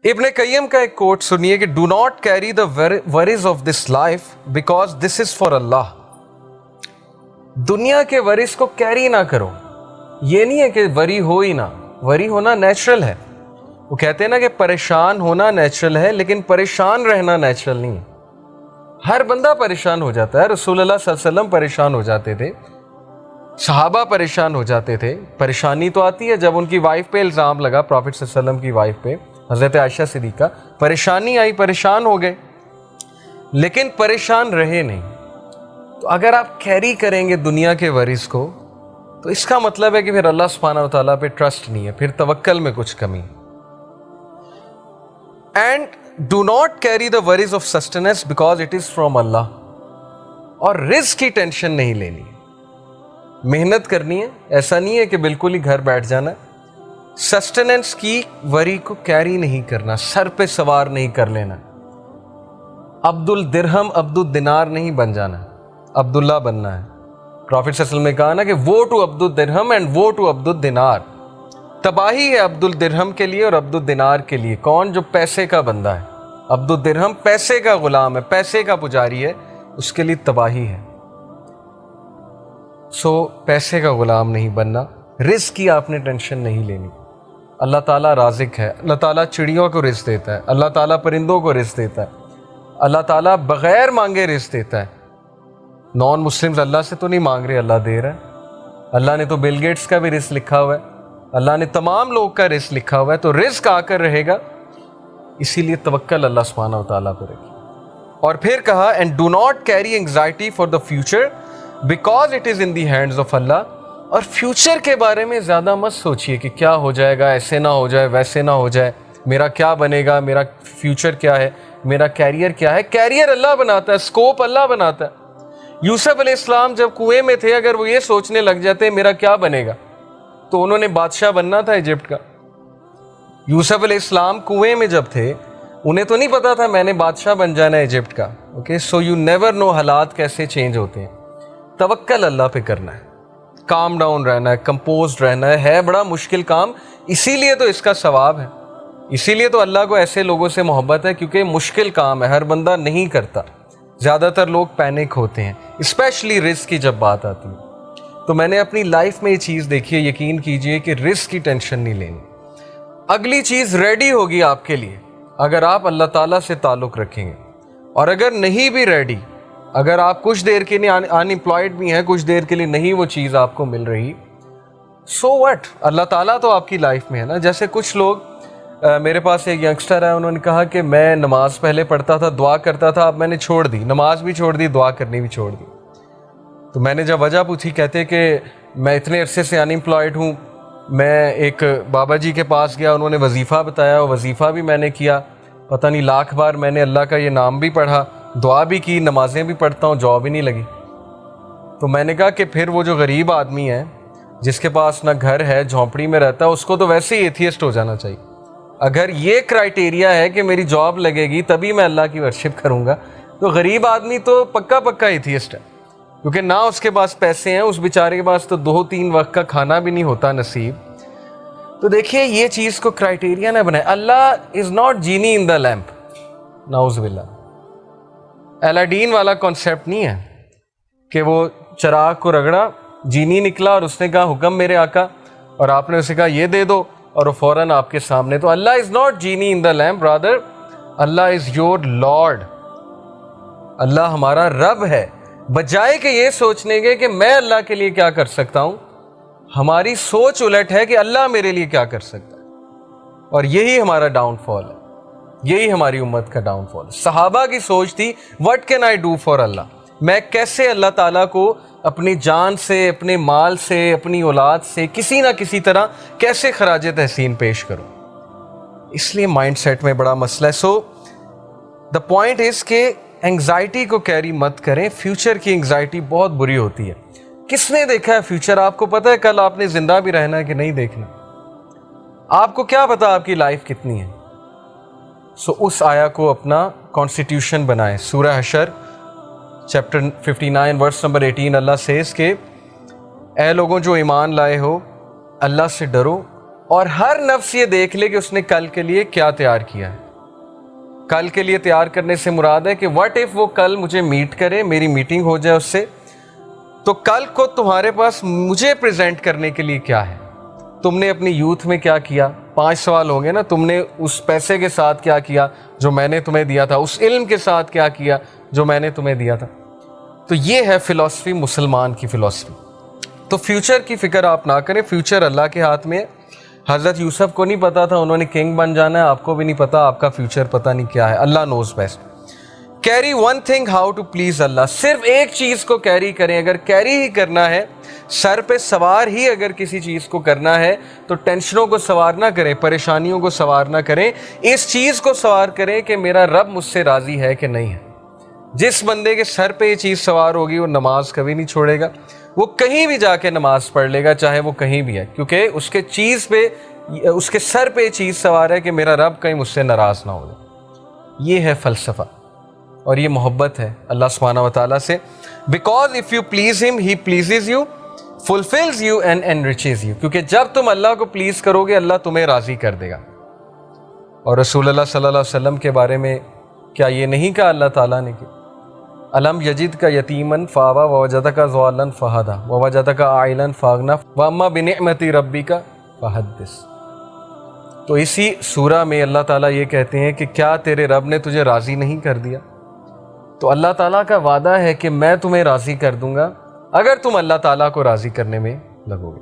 ابن قیم کا ایک کوٹ سنیے کہ do not carry the worries of this life because this is for Allah. دنیا کے ورز کو کیری نہ کرو. یہ نہیں ہے کہ وری ہو ہی نہ, وری ہونا نیچرل ہے. وہ کہتے ہیں نا کہ پریشان ہونا نیچرل ہے لیکن پریشان رہنا نیچرل نہیں ہے. ہر بندہ پریشان ہو جاتا ہے. رسول اللہ صلی اللہ علیہ وسلم پریشان ہو جاتے تھے, صحابہ پریشان ہو جاتے تھے. پریشانی تو آتی ہے جب ان کی وائف پہ الزام لگا, پروفٹ صلی اللہ علیہ وسلم کی وائف پہ, حضرت عائشہ صدیقہ, پریشانی آئی, پریشان ہو گئے, لیکن پریشان رہے نہیں. تو اگر آپ کیری کریں گے دنیا کے ورث کو تو اس کا مطلب ہے کہ پھر اللہ سبحانہ و تعالیٰ پہ ٹرسٹ نہیں ہے, پھر توکل میں کچھ کمی. And do not carry the worries of sustenance because it is from Allah. اور رزق کی ٹینشن نہیں لینی ہے, محنت کرنی ہے. ایسا نہیں ہے کہ بالکل ہی گھر بیٹھ جانا. سسٹیننس کی وری کو کیری نہیں کرنا, سر پہ سوار نہیں کر لینا. عبد الدرہم عبد الدینار نہیں بن جانا, عبداللہ بننا ہے. پروفٹ صلی اللہ علیہ وسلم نے کہا نا کہ وہ ٹو عبد الدرہم اینڈ وہ ٹو عبد الدینار. تباہی ہے عبد الدرہم کے لیے اور عبد الدینار کے لیے. کون؟ جو پیسے کا بندہ ہے. عبد الدرہم پیسے کا غلام ہے, پیسے کا پجاری ہے, اس کے لیے تباہی ہے. سو پیسے کا غلام نہیں بننا. رزق کی آپ نے ٹینشن نہیں لینی. اللہ تعالیٰ رازق ہے. اللہ تعالیٰ چڑیوں کو رزق دیتا ہے, اللہ تعالیٰ پرندوں کو رزق دیتا ہے, اللہ تعالیٰ بغیر مانگے رزق دیتا ہے. نان مسلمز اللہ سے تو نہیں مانگ رہے, اللہ دے رہا ہے. اللہ نے تو بل گیٹس کا بھی رزق لکھا ہوا ہے, اللہ نے تمام لوگ کا رزق لکھا ہوا ہے, تو رزق آ کر رہے گا. اسی لیے توکل اللہ سبحانہ و تعالیٰ پر رکھیے. اور پھر کہا and do not carry anxiety for the future because it is in the hands of Allah. اور فیوچر کے بارے میں زیادہ مت سوچئے کہ کیا ہو جائے گا, ایسے نہ ہو جائے, ویسے نہ ہو جائے, میرا کیا بنے گا, میرا فیوچر کیا ہے, میرا کیریئر کیا ہے. کیریئر اللہ بناتا ہے, اسکوپ اللہ بناتا ہے. یوسف علیہ السلام جب کنویں میں تھے, اگر وہ یہ سوچنے لگ جاتے میرا کیا بنے گا, تو انہوں نے بادشاہ بننا تھا ایجپٹ کا. یوسف علیہ السلام کنویں میں جب تھے, انہیں تو نہیں پتا تھا میں نے بادشاہ بن جانا ہے ایجپٹ کا. Okay, so you never know حالات کیسے چینج ہوتے ہیں. توکل اللہ پہ کرنا ہے, کام ڈاؤن رہنا ہے, کمپوزڈ رہنا ہے بڑا مشکل کام. اسی لیے تو اس کا ثواب ہے, اسی لیے تو اللہ کو ایسے لوگوں سے محبت ہے, کیونکہ مشکل کام ہے, ہر بندہ نہیں کرتا. زیادہ تر لوگ پینک ہوتے ہیں, اسپیشلی رزق کی جب بات آتی ہے. تو میں نے اپنی لائف میں یہ چیز دیکھی ہے, یقین کیجئے کہ رزق کی ٹینشن نہیں لینی. اگلی چیز ریڈی ہوگی آپ کے لیے اگر آپ اللہ تعالیٰ سے تعلق رکھیں گے. اور اگر نہیں بھی ریڈی, اگر آپ کچھ دیر کے لیے ان امپلائڈ بھی ہیں, کچھ دیر کے لیے نہیں وہ چیز آپ کو مل رہی, سو وٹ, اللہ تعالیٰ تو آپ کی لائف میں ہے نا. جیسے کچھ لوگ, میرے پاس ایک ینگسٹر ہے, انہوں نے کہا کہ میں نماز پہلے پڑھتا تھا, دعا کرتا تھا, اب میں نے چھوڑ دی, نماز بھی چھوڑ دی, دعا کرنی بھی چھوڑ دی. تو میں نے جب وجہ پوچھی, کہتے کہ میں اتنے عرصے سے ان امپلائڈ ہوں. میں ایک بابا جی کے پاس گیا, انہوں نے وظیفہ بتایا, وظیفہ بھی میں نے کیا, پتہ نہیں لاکھ بار میں نے اللہ کا یہ نام بھی پڑھا, دعا بھی کی, نمازیں بھی پڑھتا ہوں, جاب ہی نہیں لگی. تو میں نے کہا کہ پھر وہ جو غریب آدمی ہے جس کے پاس نہ گھر ہے, جھونپڑی میں رہتا ہے, اس کو تو ویسے ہی ایتھیسٹ ہو جانا چاہیے. اگر یہ کرائٹیریا ہے کہ میری جاب لگے گی تبھی میں اللہ کی ورشپ کروں گا, تو غریب آدمی تو پکا پکا ایتھیسٹ ہے, کیونکہ نہ اس کے پاس پیسے ہیں, اس بیچارے کے پاس تو 2-3 وقت کا کھانا بھی نہیں ہوتا نصیب. تو دیکھیے یہ چیز کو کرائٹیریا نہ بنائے. اللہ is not genie in the lamp, نعوذ باللہ. الاڈین والا کانسیپٹ نہیں ہے کہ وہ چراغ کو رگڑا, جینی نکلا اور اس نے کہا حکم میرے آقا, اور آپ نے اسے کہا یہ دے دو, اور وہ فوراً آپ کے سامنے. تو Allah is not genie in the lamp, brother, Allah is your lord. اللہ ہمارا رب ہے. بجائے کہ یہ سوچنے کے کہ میں اللہ کے لیے کیا کر سکتا ہوں, ہماری سوچ الٹ ہے کہ اللہ میرے لیے کیا کر سکتا ہے. اور یہی ہمارا ڈاؤن فال ہے, یہی ہماری امت کا ڈاؤن فال. صحابہ کی سوچ تھی what can I do for Allah, میں کیسے اللہ تعالیٰ کو اپنی جان سے, اپنے مال سے, اپنی اولاد سے کسی نہ کسی طرح کیسے خراج تحسین پیش کروں. اس لیے مائنڈ سیٹ میں بڑا مسئلہ ہے. سو دا پوائنٹ از کہ انگزائٹی کو کیری مت کریں. فیوچر کی انگزائٹی بہت بری ہوتی ہے. کس نے دیکھا ہے فیوچر؟ آپ کو پتہ ہے کل آپ نے زندہ بھی رہنا ہے کہ نہیں دیکھنا؟ آپ کو کیا پتا آپ کی لائف کتنی ہے؟ سو اس آیا کو اپنا کانسٹیٹیوشن بنائیں. سورہ حشر چیپٹر 59 ورس نمبر 18 اللہ سیز کہ اے لوگوں جو ایمان لائے ہو, اللہ سے ڈرو اور ہر نفس یہ دیکھ لے کہ اس نے کل کے لیے کیا تیار کیا ہے. کل کے لیے تیار کرنے سے مراد ہے کہ واٹ اف وہ کل مجھے میٹ کرے, میری میٹنگ ہو جائے اس سے, تو کل کو تمہارے پاس مجھے پریزنٹ کرنے کے لیے کیا ہے. تم نے اپنی یوتھ میں کیا کیا, 5 سوال ہوں گے نا. تم نے اس پیسے کے ساتھ کیا کیا جو میں نے تمہیں دیا تھا, اس علم کے ساتھ کیا کیا جو میں نے تمہیں دیا تھا. تو یہ ہے فلسفی, مسلمان کی فلسفی. تو فیوچر کی فکر آپ نہ کریں, فیوچر اللہ کے ہاتھ میں ہے. حضرت یوسف کو نہیں پتا تھا انہوں نے کنگ بن جانا ہے, آپ کو بھی نہیں پتا آپ کا فیوچر پتہ نہیں کیا ہے. Allah knows best. Carry one thing how to please Allah, صرف ایک چیز کو کیری کریں. اگر کیری ہی کرنا ہے, سر پہ سوار ہی اگر کسی چیز کو کرنا ہے, تو ٹینشنوں کو سوار نہ کریں, پریشانیوں کو سوار نہ کریں, اس چیز کو سوار کریں کہ میرا رب مجھ سے راضی ہے کہ نہیں ہے. جس بندے کے سر پہ یہ چیز سوار ہوگی وہ نماز کبھی نہیں چھوڑے گا, وہ کہیں بھی جا کے نماز پڑھ لے گا, چاہے وہ کہیں بھی ہے, کیونکہ اس کے چیز پہ, اس کے سر پہ یہ چیز سوار ہے کہ میرا رب کہیں مجھ سے ناراض نہ ہو جائے. یہ ہے فلسفہ اور یہ محبت ہے اللہ سبحانہ و تعالیٰ سے. Because if you please him he pleases you, fulfils you and enriches you. کیونکہ جب تم اللہ کو پلیز کرو گے اللہ تمہیں راضی کر دے گا. اور رسول اللہ صلی اللہ علیہ وسلم کے بارے میں کیا یہ نہیں کہا اللہ تعالیٰ نے کہ الم یجد کا یتیمن فاوا ووجدک ضالن فہدا ووجدک عائلن فاغنا واما بنعمت ربک فحدث. تو اسی سورہ میں اللہ تعالیٰ یہ کہتے ہیں کہ کیا تیرے رب نے تجھے راضی نہیں کر دیا. تو اللہ تعالیٰ کا وعدہ ہے کہ میں تمہیں راضی کر دوں گا اگر تم اللہ تعالیٰ کو راضی کرنے میں لگو گے.